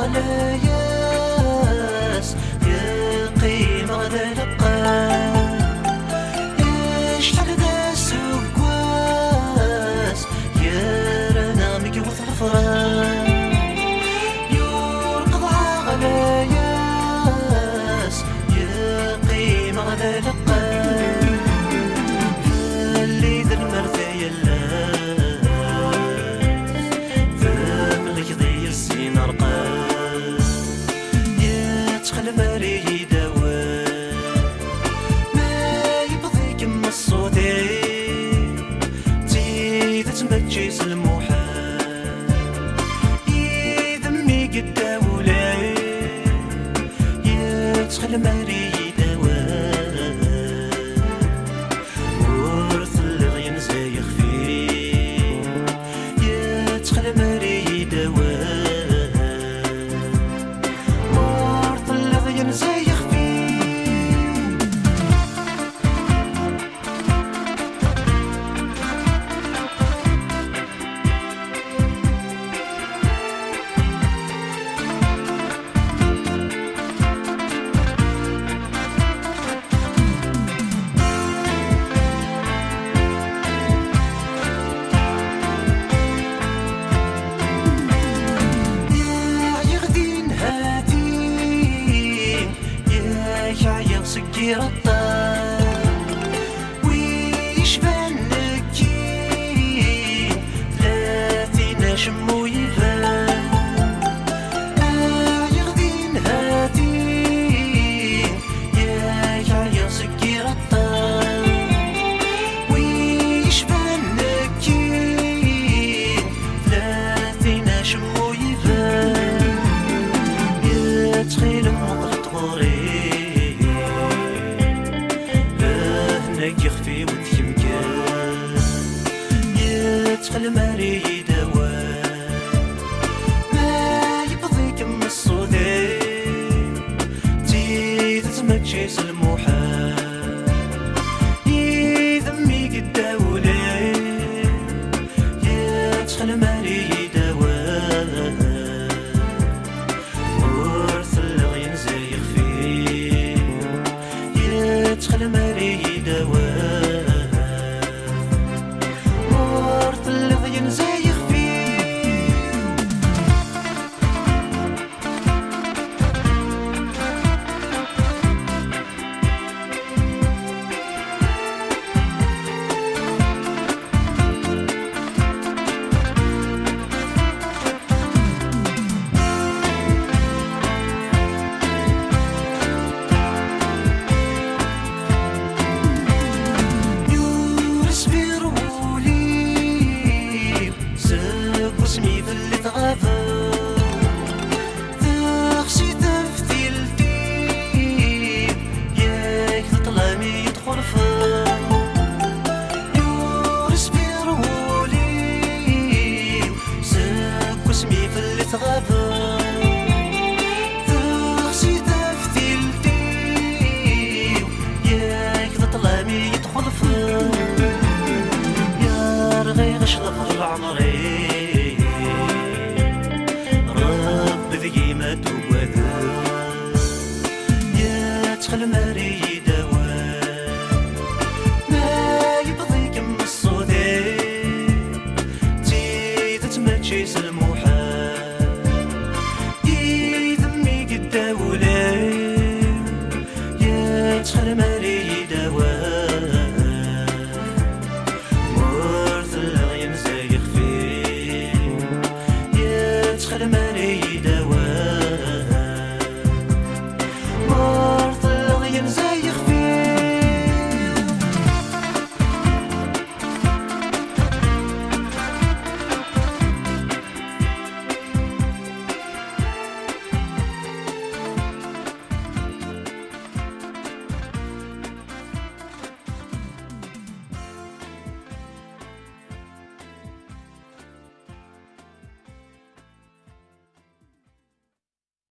غلاياس يقيم غدا لقا يشحال ذا سكواس يرانا مكيوث الفراس يرقض غلاياس يقيم غدا لقا اللي ذا المرثى الماري دواء ما يبغي كم الصوتي تيذا تمجيس المحال يذمي قد ولاي يدخل ماري دواء ورث اللي زايخ فيه يدخل ماري دواء زايخ سكير الطار ويشبان لكين ثلاثين شمو يفان يغدين هاتين يا سكير الطار ويشبان لكين ثلاثين شمو يفان يتخيل مقلت غوري يخفي وتيمكان يدخل ماري دواء ما يبغي كم الصودي تيذا تمجيس المحال يذمي قد ولاي يدخل ماري دواء ورث اللي زايخ فيه يدخل ماري دواء ورث اللي زايخ اسمي في اللي تغافى تخشي تفتيلتي ياك تطلامي يدخل فا يورس بيرولي ساك اسمي في اللي تغافى تخشي تفتيلتي ياك تطلامي يدخل فا يا رغي غشغف العمري يدخل ماري دواء ما يبغي كم الصودي تيذا تمجيس المحال يذمي قد ولاي يدخل ماري